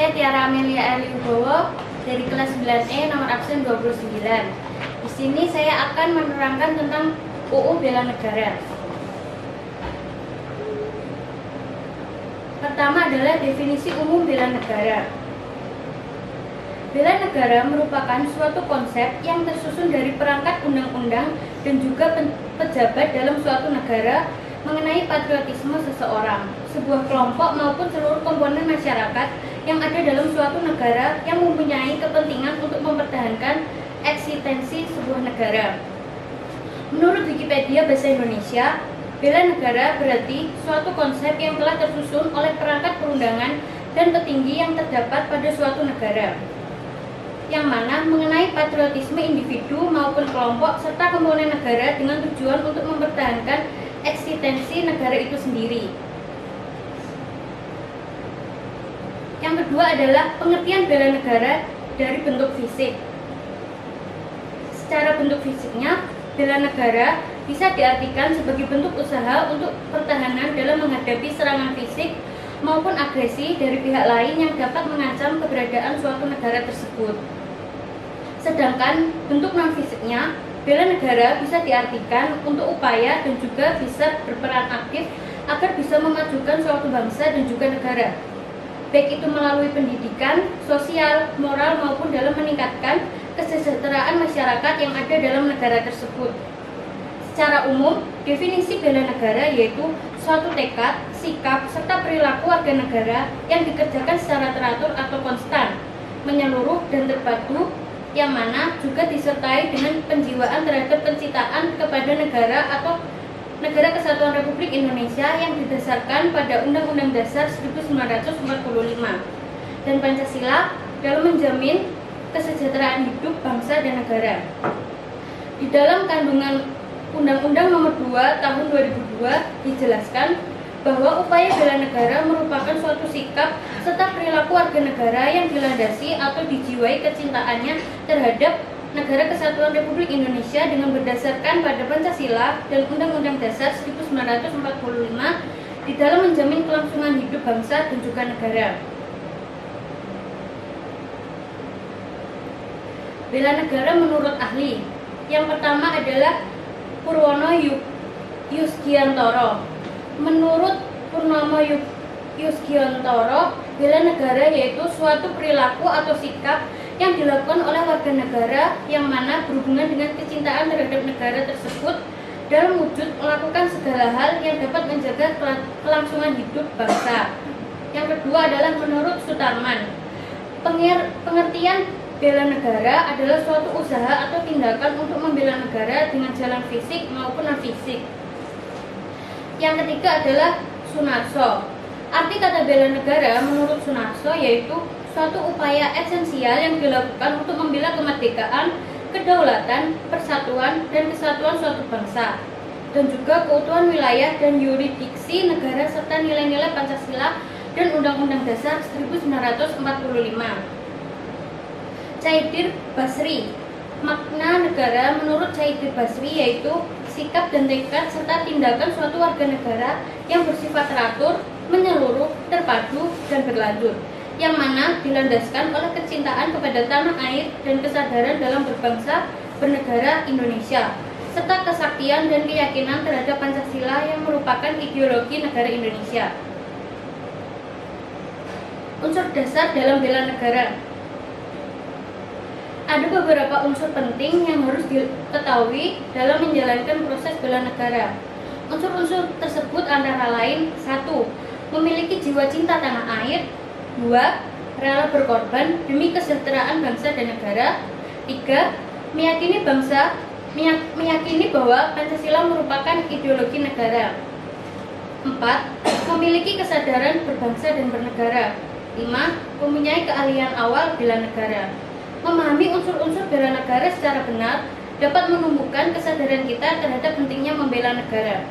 saya Tiara Amelia Erlibowo dari kelas 9E nomor absen 29. Di sini saya akan menerangkan tentang UU Bela Negara. Pertama adalah definisi umum bela negara. Bela negara merupakan suatu konsep yang tersusun dari perangkat undang-undang dan juga pejabat dalam suatu negara mengenai patriotisme seseorang, sebuah kelompok maupun seluruh komponen masyarakat yang ada dalam suatu negara yang mempunyai kepentingan untuk mempertahankan eksistensi sebuah negara. Menurut Wikipedia Bahasa Indonesia, bela negara berarti suatu konsep yang telah tersusun oleh perangkat perundangan dan petinggi yang terdapat pada suatu negara, yang mana mengenai patriotisme individu maupun kelompok serta komponen negara dengan tujuan untuk mempertahankan eksistensi negara itu sendiri. Yang kedua adalah pengertian bela negara dari bentuk fisik. Secara bentuk fisiknya, bela negara bisa diartikan sebagai bentuk usaha untuk pertahanan dalam menghadapi serangan fisik maupun agresi dari pihak lain yang dapat mengancam keberadaan suatu negara tersebut. Sedangkan bentuk non-fisiknya, bela negara bisa diartikan untuk upaya dan juga bisa berperan aktif agar bisa memajukan suatu bangsa dan juga negara, baik itu melalui pendidikan, sosial, moral maupun dalam meningkatkan kesejahteraan masyarakat yang ada dalam negara tersebut. Secara umum, definisi bela negara yaitu suatu tekad, sikap, serta perilaku warga negara yang dikerjakan secara teratur atau konstan, menyeluruh dan terpadu, yang mana juga disertai dengan penjiwaan terhadap pencitraan kepada negara atau Negara Kesatuan Republik Indonesia yang didasarkan pada Undang-Undang Dasar 1945 dan Pancasila dalam menjamin kesejahteraan hidup bangsa dan negara. Di dalam kandungan Undang-Undang Nomor 2 Tahun 2002 dijelaskan bahwa upaya bela negara merupakan suatu sikap serta perilaku warga negara yang dilandasi atau dijiwai kecintaannya terhadap Negara Kesatuan Republik Indonesia dengan berdasarkan pada Pancasila dan Undang-Undang Dasar 1945 di dalam menjamin kelangsungan hidup bangsa dan juga negara. Bela negara menurut ahli. Yang pertama adalah Purwono Yusgiantoro. Menurut Purnomo Yusgiantoro, bela negara yaitu suatu perilaku atau sikap yang dilakukan oleh warga negara yang mana berhubungan dengan kecintaan terhadap negara tersebut dalam wujud melakukan segala hal yang dapat menjaga kelangsungan hidup bangsa. Yang kedua adalah menurut Sutarman, pengertian bela negara adalah suatu usaha atau tindakan untuk membela negara dengan jalan fisik maupun non-fisik. Yang ketiga adalah Sunarso. Arti kata bela negara menurut Sunarso yaitu suatu upaya esensial yang dilakukan untuk membela kemerdekaan, kedaulatan, persatuan, dan kesatuan suatu bangsa, dan juga keutuhan wilayah dan yurisdiksi negara serta nilai-nilai Pancasila dan Undang-Undang Dasar 1945. Caidir Basri. Makna negara menurut Caidir Basri yaitu sikap dan tekad serta tindakan suatu warga negara yang bersifat teratur, menyeluruh, terpadu, dan berlanjut, yang mana dilandaskan oleh kecintaan kepada tanah air dan kesadaran dalam berbangsa bernegara Indonesia, serta kesaktian dan keyakinan terhadap Pancasila yang merupakan ideologi negara Indonesia. Unsur dasar dalam bela negara. Ada beberapa unsur penting yang harus diketahui dalam menjalankan proses bela negara. Unsur-unsur tersebut antara lain: 1. Memiliki jiwa cinta tanah air. 2. Rela berkorban demi kesejahteraan bangsa dan negara. 3. Meyakini bahwa Pancasila merupakan ideologi negara. 4. Memiliki kesadaran berbangsa dan bernegara. 5. Mempunyai keahlian awal bela negara. Memahami unsur-unsur bela negara secara benar dapat menumbuhkan kesadaran kita terhadap pentingnya membela negara.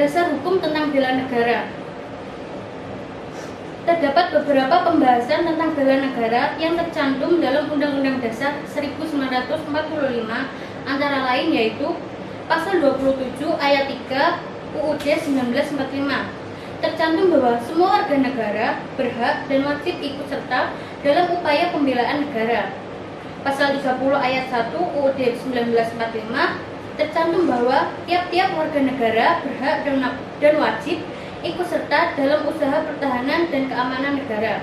Dasar hukum tentang bela negara. Terdapat beberapa pembahasan tentang bela negara yang tercantum dalam Undang-Undang Dasar 1945, antara lain yaitu Pasal 27 Ayat 3 UUD 1945 tercantum bahwa semua warga negara berhak dan wajib ikut serta dalam upaya pembelaan negara. Pasal 30 ayat 1 UUD 1945 tercantum bahwa tiap-tiap warga negara berhak dan wajib ikut serta dalam usaha pertahanan dan keamanan negara.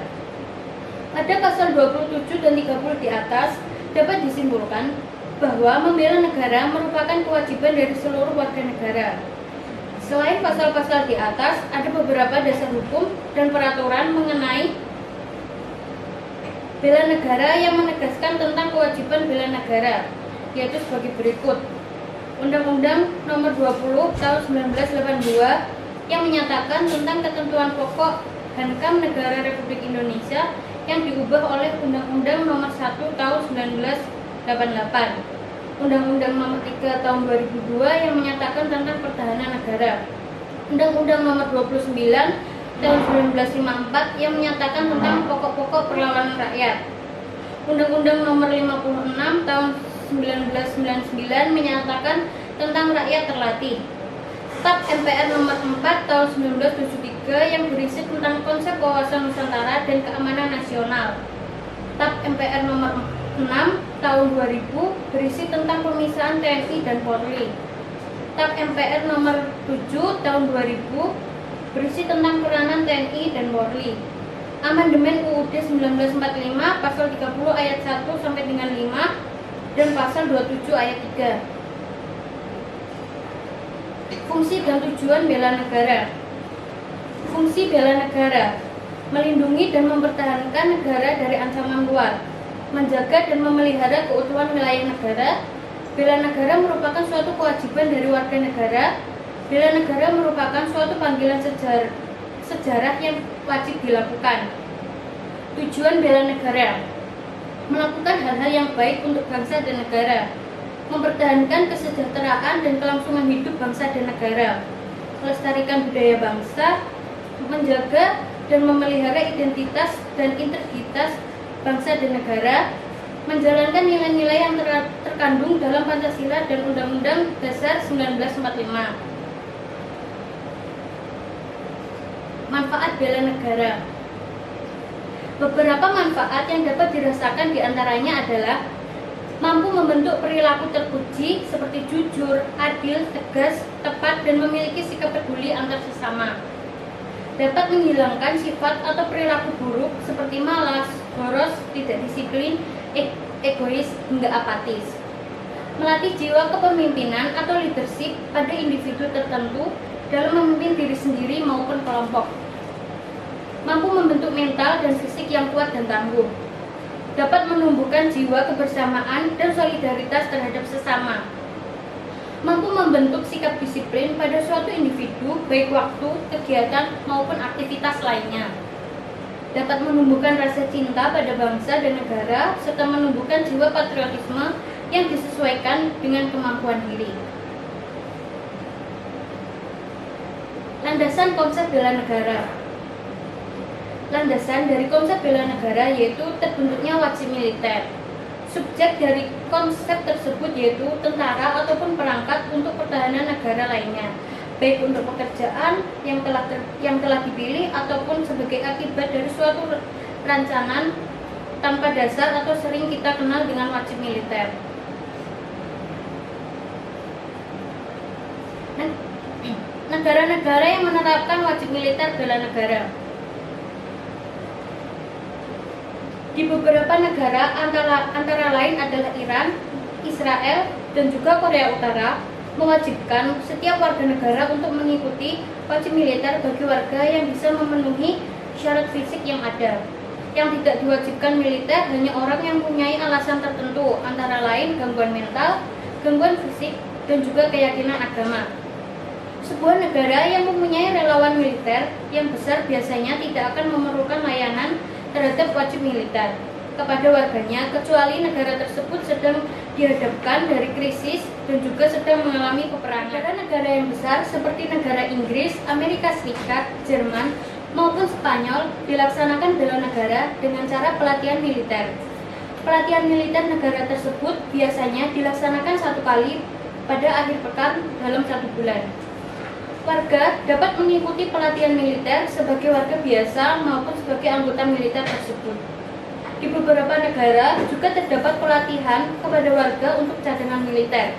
Pada pasal 27 dan 30 di atas dapat disimpulkan bahwa membela negara merupakan kewajiban dari seluruh warga negara. Selain pasal-pasal di atas, ada beberapa dasar hukum dan peraturan mengenai bela negara yang menegaskan tentang kewajiban bela negara, yaitu sebagai berikut. Undang-Undang Nomor 20 Tahun 1982 yang menyatakan tentang ketentuan pokok Hankam Negara Republik Indonesia yang diubah oleh Undang-Undang Nomor 1 Tahun 1988. Undang-Undang Nomor 3 Tahun 2002 yang menyatakan tentang pertahanan negara. Undang-Undang Nomor 29 Tahun 1954 yang menyatakan tentang pokok-pokok perlawanan rakyat. Undang-Undang Nomor 56 Tahun 1999 menyatakan tentang rakyat terlatih. TAP MPR Nomor 4 Tahun 1973 yang berisi tentang konsep wawasan Nusantara dan keamanan nasional. TAP MPR Nomor 6 Tahun 2000 berisi tentang pemisahan TNI dan Polri. TAP MPR Nomor 7 Tahun 2000 berisi tentang peranan TNI dan Polri. Amandemen UUD 1945 pasal 30 ayat 1 sampai dengan 5 dan pasal 27 ayat 3. Fungsi dan tujuan bela negara. Fungsi bela negara: melindungi dan mempertahankan negara dari ancaman luar, menjaga dan memelihara keutuhan wilayah negara. Bela negara merupakan suatu kewajiban dari warga negara. Bela negara merupakan suatu panggilan sejarah yang wajib dilakukan. Tujuan bela negara: melakukan hal-hal yang baik untuk bangsa dan negara, mempertahankan kesejahteraan dan kelangsungan hidup bangsa dan negara, melestarikan budaya bangsa, menjaga dan memelihara identitas dan integritas bangsa dan negara, menjalankan nilai-nilai yang terkandung dalam Pancasila dan Undang-Undang Dasar 1945. Manfaat bela negara. Beberapa manfaat yang dapat dirasakan diantaranya adalah mampu membentuk perilaku terpuji seperti jujur, adil, tegas, tepat, dan memiliki sikap peduli antar sesama. Dapat menghilangkan sifat atau perilaku buruk seperti malas, boros, tidak disiplin, egois, hingga apatis. Melatih jiwa kepemimpinan atau leadership pada individu tertentu dalam memimpin diri sendiri maupun kelompok. Mampu membentuk mental dan fisik yang kuat dan tangguh. Dapat menumbuhkan jiwa kebersamaan dan solidaritas terhadap sesama. Mampu membentuk sikap disiplin pada suatu individu, baik waktu, kegiatan, maupun aktivitas lainnya. Dapat menumbuhkan rasa cinta pada bangsa dan negara, serta menumbuhkan jiwa patriotisme yang disesuaikan dengan kemampuan diri. Landasan konsep bela negara. Landasan dari konsep bela negara yaitu terbentuknya wajib militer. Subjek dari konsep tersebut yaitu tentara ataupun perangkat untuk pertahanan negara lainnya, baik untuk pekerjaan yang telah dipilih ataupun sebagai akibat dari suatu rancangan tanpa dasar atau sering kita kenal dengan wajib militer. Negara-negara yang menerapkan wajib militer bela negara. Di beberapa negara antara lain adalah Iran, Israel, dan juga Korea Utara mewajibkan setiap warga negara untuk mengikuti wajib militer bagi warga yang bisa memenuhi syarat fisik yang ada. Yang tidak diwajibkan militer hanya orang yang mempunyai alasan tertentu, antara lain gangguan mental, gangguan fisik, dan juga keyakinan agama. Sebuah negara yang mempunyai relawan militer yang besar biasanya tidak akan memerlukan layanan terhadap wajib militer kepada warganya kecuali negara tersebut sedang dihadapkan dari krisis dan juga sedang mengalami peperangan. Negara-negara yang besar seperti negara Inggris, Amerika Serikat, Jerman, maupun Spanyol dilaksanakan bela negara dengan cara pelatihan militer. Pelatihan militer negara tersebut biasanya dilaksanakan 1 kali pada akhir pekan dalam 1 bulan. Warga dapat mengikuti pelatihan militer sebagai warga biasa maupun sebagai anggota militer tersebut. Di beberapa negara juga terdapat pelatihan kepada warga untuk cadangan militer.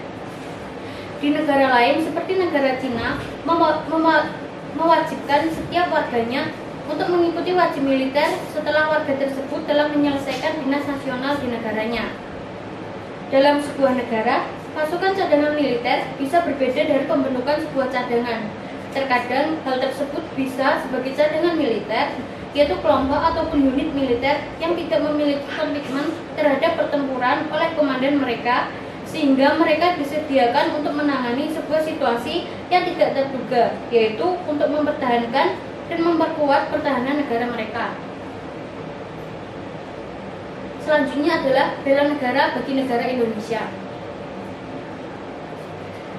Di negara lain seperti negara Cina mewajibkan setiap warganya untuk mengikuti wajib militer setelah warga tersebut telah menyelesaikan dinas nasional di negaranya. Dalam sebuah negara, pasukan cadangan militer bisa berbeda dari pembentukan sebuah cadangan. Terkadang hal tersebut bisa sebagai cadangan militer, yaitu kelompok ataupun unit militer yang tidak memiliki komitmen terhadap pertempuran oleh komandan mereka, sehingga mereka disediakan untuk menangani sebuah situasi yang tidak terduga, yaitu untuk mempertahankan dan memperkuat pertahanan negara mereka. Selanjutnya adalah bela negara bagi negara Indonesia.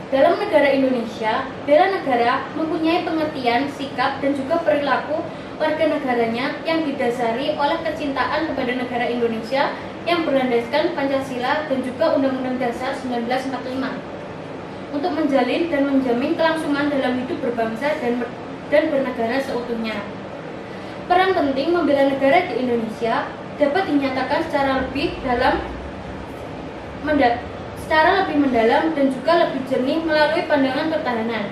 Dalam negara Indonesia, bela negara mempunyai pengertian, sikap, dan juga perilaku warga negaranya yang didasari oleh kecintaan kepada negara Indonesia yang berlandaskan Pancasila dan juga Undang-Undang Dasar 1945 untuk menjalin dan menjamin kelangsungan dalam hidup berbangsa dan bernegara seutuhnya. Peran penting membela negara di Indonesia dapat dinyatakan secara lebih mendalam dan juga lebih jernih melalui pandangan pertahanan.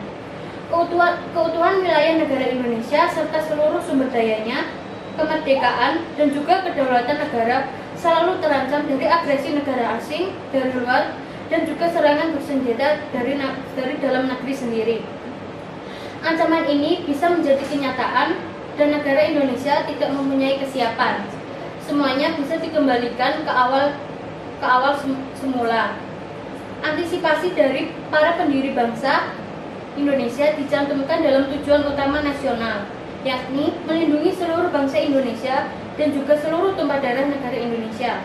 Keutuhan wilayah negara Indonesia serta seluruh sumber dayanya, kemerdekaan dan juga kedaulatan negara selalu terancam dari agresi negara asing dari luar dan juga serangan bersenjata dari dalam negeri sendiri. Ancaman ini bisa menjadi kenyataan dan negara Indonesia tidak mempunyai kesiapan. Semuanya bisa dikembalikan ke awal semula. Antisipasi dari para pendiri bangsa Indonesia dicantumkan dalam tujuan utama nasional, yakni melindungi seluruh bangsa Indonesia dan juga seluruh tumpah darah negara Indonesia.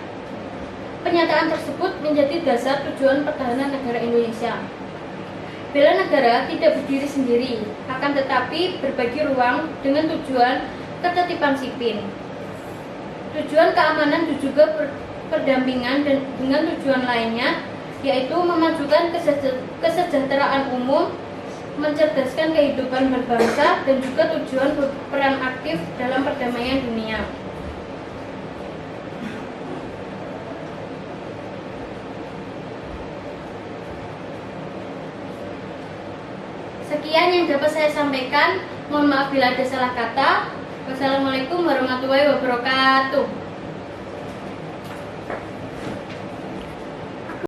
Pernyataan tersebut menjadi dasar tujuan pertahanan negara Indonesia. Bela negara tidak berdiri sendiri, akan tetapi berbagi ruang dengan tujuan ketertiban sipil, tujuan keamanan dan juga pendampingan dan dengan tujuan lainnya, yaitu memajukan kesejahteraan umum, mencerdaskan kehidupan berbangsa, dan juga tujuan berperan aktif dalam perdamaian dunia. Sekian yang dapat saya sampaikan. Mohon maaf bila ada salah kata. Wassalamualaikum warahmatullahi wabarakatuh.